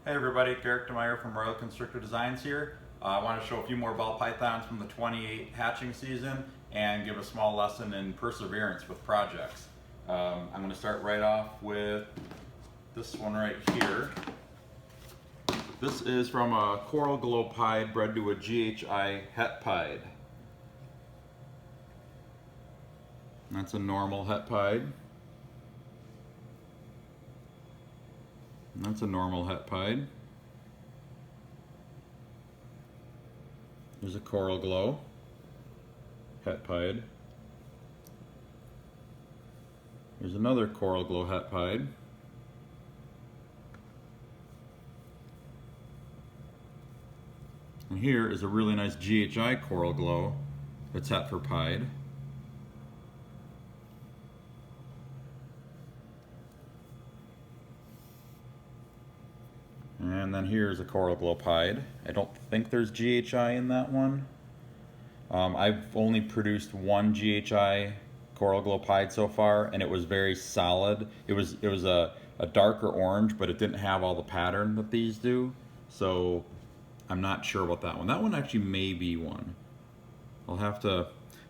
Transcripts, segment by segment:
Hey everybody, Derek DeMeyer from Royal Constrictor Designs here. I want to show a few more ball pythons from the 28 hatching season and give a small lesson in perseverance with projects. I'm going to start right off with this one right here. This is from a coral glow pied bred to a GHI het pied. That's a normal het pied. That's a normal het pied. There's a coral glow het pied. There's another coral glow het pied. And here is a really nice GHI coral glow that's het for pied. And then here's a coral glow pied. I don't think there's GHI in that one. I've only produced one GHI coral glow pied so far, and it was very solid. It was a darker orange, but it didn't have all the pattern that these do. So I'm not sure about that one. That one actually may be one. I'll have to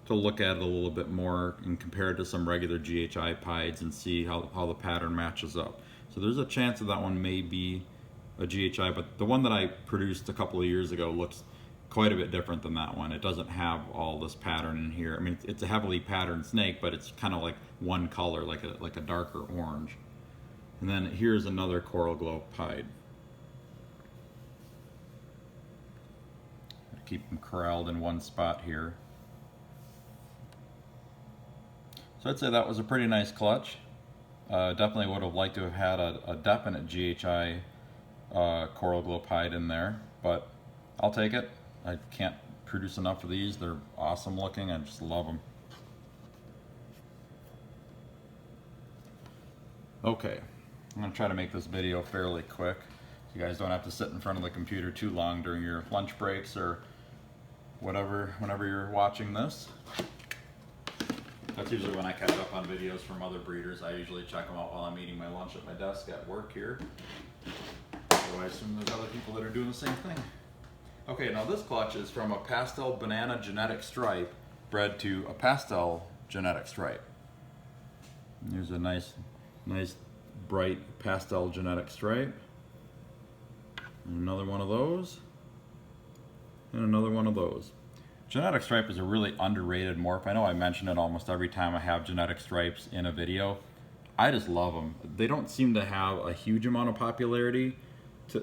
look at it a little bit more and compare it to some regular GHI pieds and see how the pattern matches up. So there's a chance that one may be a GHI, but the one that I produced a couple of years ago looks quite a bit different than that one. It doesn't have all this pattern in here. I mean, it's a heavily patterned snake, but it's kind of like one color, like a darker orange. And then here's another coral glow pied. Keep them corralled in one spot here. So I'd say that was a pretty nice clutch. Definitely would have liked to have had a definite GHI coral glow pied in there, but I'll take it. I can't produce enough of these. They're awesome looking. I just love them. Okay, I'm going to try to make this video fairly quick so you guys don't have to sit in front of the computer too long during your lunch breaks or whatever, whenever you're watching this. That's usually when I catch up on videos from other breeders. I usually check them out while I'm eating my lunch at my desk at work here. So I assume there's other people that are doing the same thing. Okay, now this clutch is from a pastel banana genetic stripe bred to a pastel genetic stripe. And here's a nice bright pastel genetic stripe. And another one of those. And another one of those. Genetic stripe is a really underrated morph. I know I mention it almost every time I have genetic stripes in a video. I just love them. They don't seem to have a huge amount of popularity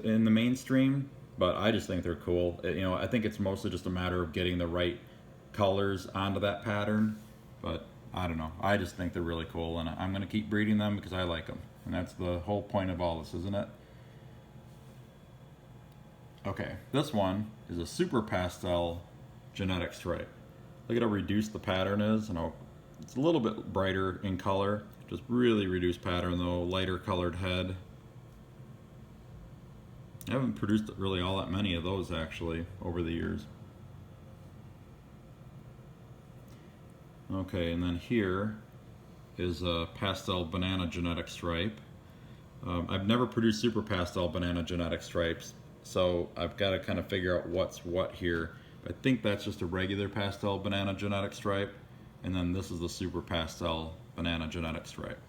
in the mainstream, but I just think they're cool. I think it's mostly just a matter of getting the right colors onto that pattern, but I don't know. I just think they're really cool, and I'm gonna keep breeding them because I like them, and that's the whole point of all this, isn't it? Okay, this one is a super pastel genetic stripe. Look at how reduced the pattern is, and it's a little bit brighter in color, just really reduced pattern though, lighter colored head. I haven't produced really all that many of those actually over the years. Okay, and then here is a pastel banana genetic stripe. I've never produced super pastel banana genetic stripes, so I've got to kind of figure out what's what here. I think that's just a regular pastel banana genetic stripe, and then this is the super pastel banana genetic stripe.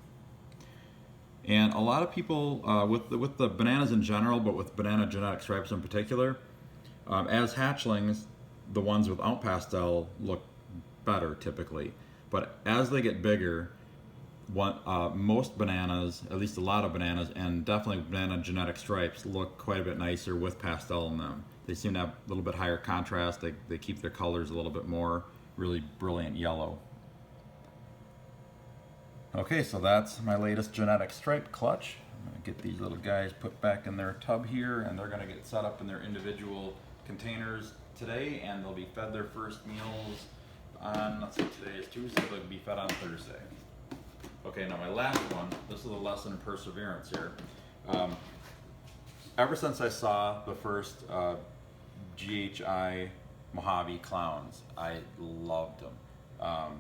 And a lot of people, with the bananas in general, but with banana genetic stripes in particular, as hatchlings, the ones without pastel look better typically. But as they get bigger, most bananas, at least a lot of bananas, and definitely banana genetic stripes, look quite a bit nicer with pastel in them. They seem to have a little bit higher contrast. They keep their colors a little bit more really brilliant yellow. Okay, so that's my latest genetic stripe clutch. I'm going to get these little guys put back in their tub here, and they're going to get set up in their individual containers today, and they'll be fed their first meals on, let's see, today is Tuesday, they'll be fed on Thursday. Okay, now my last one, this is a lesson in perseverance here. Ever since I saw the first GHI Mojave Clowns, I loved them.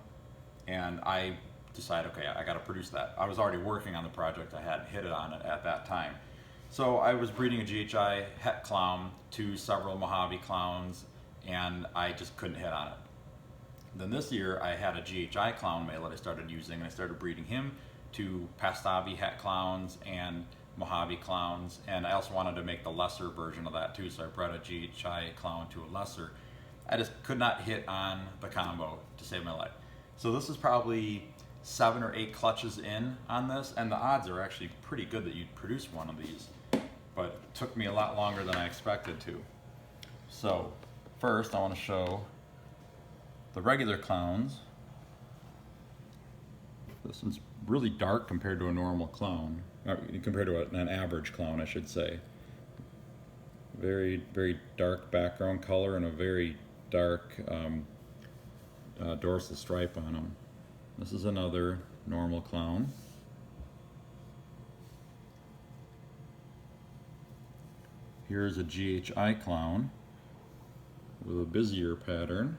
And I decided, okay, I got to produce that. I was already working on the project. I hadn't hit it on it at that time. So I was breeding a GHI het clown to several Mojave Clowns, and I just couldn't hit on it. Then this year I had a GHI clown male that I started using, and I started breeding him to Pastavi het clowns and Mojave Clowns, and I also wanted to make the lesser version of that too, so I bred a GHI clown to a lesser. I just could not hit on the combo to save my life. So this is probably 7 or 8 clutches in on this, and the odds are actually pretty good that you'd produce one of these, but it took me a lot longer than I expected to. So first I want to show the regular clowns. This one's really dark compared to a normal clown, compared to an average clown, I should say. Very, very dark background color and a very dark dorsal stripe on them. This is another normal clown. Here's a GHI clown with a busier pattern.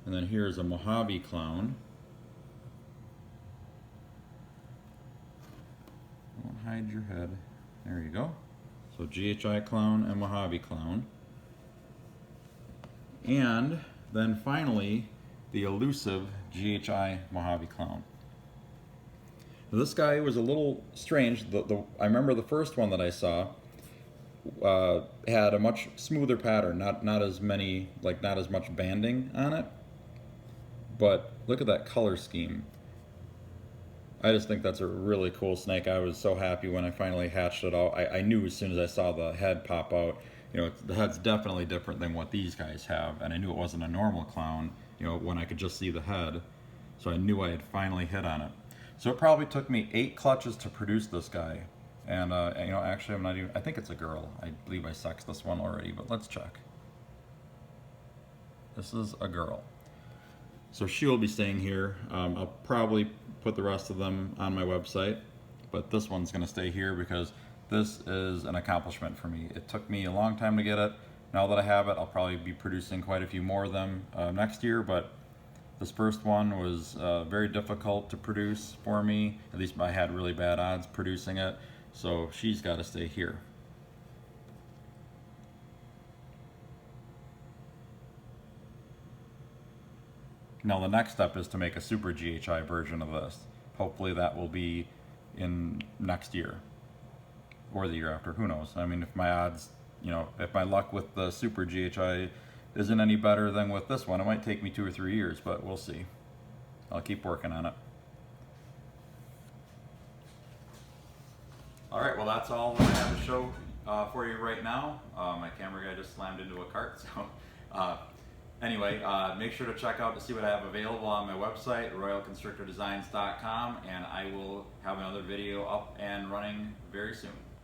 And then here's a Mojave clown. Don't hide your head. There you go. So GHI clown and Mojave clown. And then finally, the elusive GHI Mojave clown. Now, this guy was a little strange. I remember the first one that I saw had a much smoother pattern, not as much banding on it. But look at that color scheme. I just think that's a really cool snake. I was so happy when I finally hatched it out. I knew as soon as I saw the head pop out, you know, the head's definitely different than what these guys have, and I knew it wasn't a normal clown, you know, when I could just see the head. So I knew I had finally hit on it. So it probably took me 8 clutches to produce this guy. And you know, actually I think it's a girl. I believe I sexed this one already, but let's check. This is a girl. So she will be staying here. I'll probably put the rest of them on my website, but this one's gonna stay here because this is an accomplishment for me. It took me a long time to get it. Now that I have it, I'll probably be producing quite a few more of them next year, but this first one was very difficult to produce for me. At least I had really bad odds producing it, so she's gotta stay here. Now the next step is to make a super GHI version of this. Hopefully that will be in next year or the year after, who knows. I mean, if my odds, you know, if my luck with the super GHI isn't any better than with this one, it might take me 2 or 3 years, but we'll see. I'll keep working on it. All right, well that's all that I have to show for you right now. My camera guy just slammed into a cart, so anyway, make sure to check out to see what I have available on my website, royalconstrictordesigns.com, and I will have another video up and running very soon.